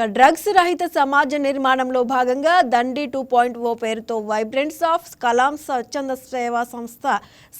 Drugs రహిత సమాజ నిర్మాణంలో భాగంగా దండి 2.0 పేరుతో వైబ్రెంట్స్ ఆఫ్ కలాం స్వచ్ఛంద సేవా సంస్థ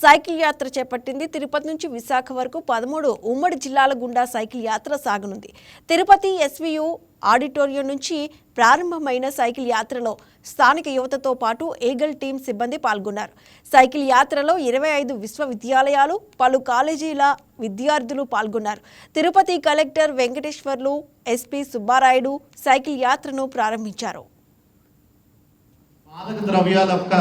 సైకిల్ యాత్ర చేపట్టింది. తిరుపతి నుంచి విశాఖ వరకు 13 ఉమ్మడి జిల్లాల గుండా సైకిల్ యాత్ర సాగనుంది. తిరుపతి ఎస్వీయు ఆడిటోరియం నుంచి ప్రారంభమైన సైకిల్ యాత్రలో స్థానిక యువతతో పాటు ఈగల్ టీం సిబ్బంది పాల్గొన్నారు. సైకిల్ యాత్రలో 25 విశ్వవిద్యాలయాలు, పలు కాలేజీల విద్యార్థులు పాల్గొన్నారు. Tirupati collector Venkateswarlu, SP Subbarayudu cycle యాత్రను ప్రారంభించారు. మాదక ద్రవ్యాల యొక్క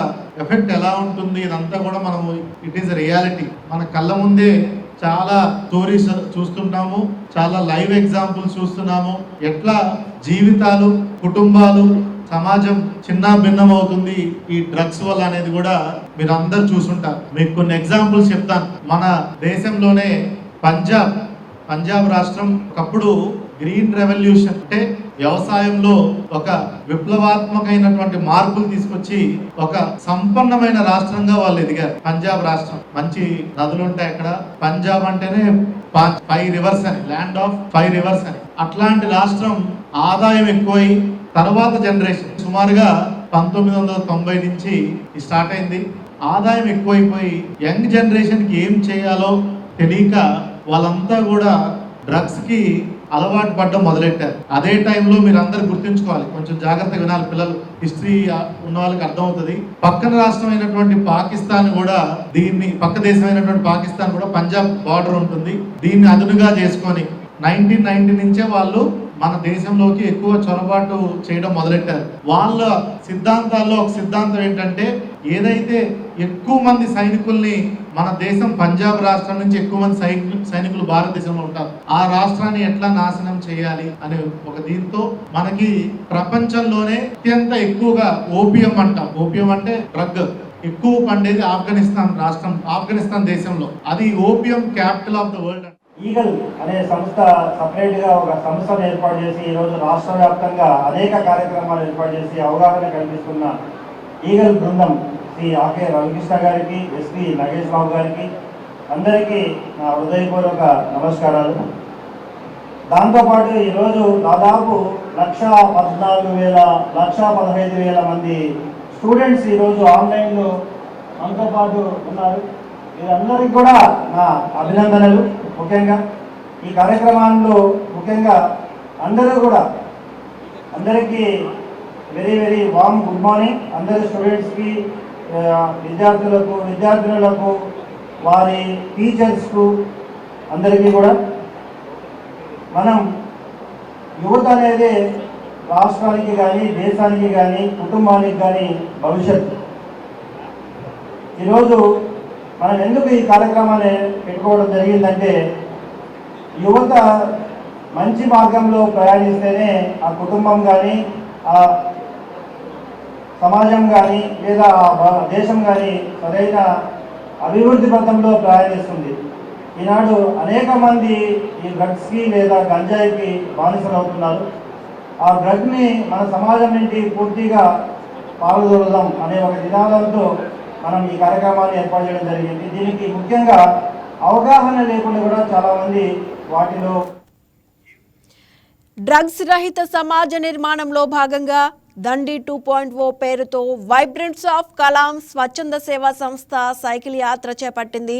ఎఫెక్ట్ ఎలా ఉంటుంది ఇదంతా కూడా మనము ఇట్ ఈస్ రియాలిటీ. మన కళ్ళ ముందే చాలా స్టోరీస్ చూస్తుంటాము, చాలా లైవ్ ఎగ్జాంపుల్స్ చూస్తున్నాము. ఎట్లా జీవితాలు, కుటుంబాలు, సమాజం చిన్న భిన్నం అవుతుంది ఈ డ్రగ్స్ వల్ల అనేది కూడా మీరు అందరు చూసుంటారు. మీకు కొన్ని ఎగ్జాంపుల్స్ చెప్తాను. మన దేశంలోనే పంజాబ్ రాష్ట్రం ఒకప్పుడు గ్రీన్ రెవల్యూషన్ అంటే వ్యవసాయంలో ఒక విప్లవాత్మకమైనటువంటి మార్పులు తీసుకొచ్చి ఒక సంపన్నమైన రాష్ట్రంగా వాళ్ళు ఎదిగారు. పంజాబ్ రాష్ట్రం మంచి నదులు ఉంటాయి అక్కడ. పంజాబ్ అంటేనే 5 రివర్స్ అని, ల్యాండ్ ఆఫ్ 5 రివర్స్ అని. అట్లాంటి రాష్ట్రం ఆదాయం ఎక్కువై తర్వాత జనరేషన్ సుమారుగా 1990 నుంచి స్టార్ట్ అయింది. ఆదాయం ఎక్కువైపోయి యంగ్ జనరేషన్కి ఏం చేయాలో తెలియక వాళ్ళంతా కూడా డ్రగ్స్ కి అలవాటు పడడం మొదలెట్టారు. అదే టైంలో మీరు అందరు గుర్తుంచుకోవాలి, కొంచెం జాగ్రత్తగా వినాలి. పిల్లలు హిస్టరీ ఉన్న వాళ్ళకి అర్థమవుతుంది. పక్కన రాష్ట్రం అయినటువంటి పాకిస్తాన్ కూడా పక్క దేశం అయినటువంటి పాకిస్తాన్ కూడా పంజాబ్ బార్డర్ ఉంటుంది. దీన్ని అదునుగా చేసుకొని 1990 నుంచే వాళ్ళు మన దేశంలోకి ఎక్కువ చొరబాటు చేయడం మొదలెట్టారు. వాళ్ళ సిద్ధాంతాల్లో ఒక సిద్ధాంతం ఏంటంటే, ఏదైతే ఎక్కువ మంది సైనికుల్ని మన దేశం పంజాబ్ రాష్ట్రం నుంచి ఎక్కువ మంది సైనికులు భారతదేశంలో ఉంటారు, ఆ రాష్ట్రాన్ని ఎట్లా నాశనం చేయాలి అనే ఒక దీంతో మనకి ప్రపంచంలోనే అత్యంత ఎక్కువగా ఓపియం అంటాం. ఓపియం అంటే డ్రగ్ ఎక్కువ పండేది ఆఫ్ఘనిస్తాన్ దేశంలో. అది opium capital of the world. Eagle అనే సంస్థ సపరేట్గా ఒక సంస్థను ఏర్పాటు చేసి ఈరోజు రాష్ట్ర వ్యాప్తంగా అనేక కార్యక్రమాలు ఏర్పాటు చేసి అవగాహన కల్పిస్తున్న ఈగల్ బృందం శ్రీ ఆకే రవికృష్ణ గారికి, ఎస్పీ నగేష్ బాబు గారికి అందరికీ నా హృదయపూర్వక నమస్కారాలు. దాంతోపాటు ఈరోజు దాదాపు 1,14,000 మంది స్టూడెంట్స్ ఈరోజు ఆన్లైన్లో మనతో పాటు ఉన్నారు. వీరందరికీ కూడా నా అభినందనలు. ముఖ్యంగా ఈ కార్యక్రమాల్లో ముఖ్యంగా అందరికీ very very warm good morning. అందరి స్టూడెంట్స్కి, విద్యార్థినులకు, వారి టీచర్స్కు అందరికీ కూడా మనం యువత అనేది రాష్ట్రానికి కానీ, దేశానికి కానీ, కుటుంబానికి కానీ భవిష్యత్తు. ఈరోజు మనం ఎందుకు ఈ కార్యక్రమాన్ని పెట్టుకోవడం జరిగిందంటే, యువత మంచి మార్గంలో ప్రయాణిస్తేనే ఆ కుటుంబం కానీ, ఆ సమాజం కానీ, లేదా ఆ దేశం కానీ సరైన అభివృద్ధి పథంలో ప్రయాణిస్తుంది. ఈనాడు అనేక మంది ఈ డ్రగ్స్కి లేదా గంజాయికి బానిసలు అవుతున్నారు. ఆ డ్రగ్ని మన సమాజం నుండి పూర్తిగా పాల్గొనదాం అనే ఒక నినాదంతో మనం ఈ కార్యక్రమాన్ని ఏర్పాటు చేయడం జరిగింది. దీనికి ముఖ్యంగా అవగాహన లేకుండా కూడా చాలామంది వాటిలో డ్రగ్స్ రహిత సమాజ నిర్మాణంలో భాగంగా దండి 2.0 పేరుతో వైబ్రెంట్స్ ఆఫ్ కలాం స్వచ్ఛంద సేవా సంస్థ సైకిల్ యాత్ర చేపట్టింది.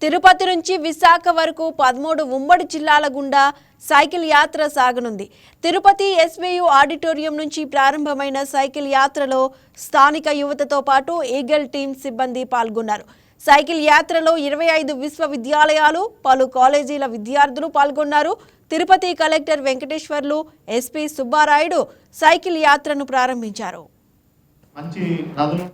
తిరుపతి నుంచి విశాఖ వరకు 13 ఉమ్మడి జిల్లాల గుండా సైకిల్ యాత్ర సాగనుంది. తిరుపతి ఎస్వీయు ఆడిటోరియం నుంచి ప్రారంభమైన సైకిల్ యాత్రలో స్థానిక యువతతో పాటు ఈగల్ టీం సిబ్బంది పాల్గొన్నారు. సైకిల్ యాత్రలో 25 విశ్వవిద్యాలయాలు, పలు కాలేజీల విద్యార్థులు పాల్గొన్నారు. Tirupati collector Venkateswarlu, SP Subbarayudu cycle యాత్రను ప్రారంభించారు. మంచి నదులు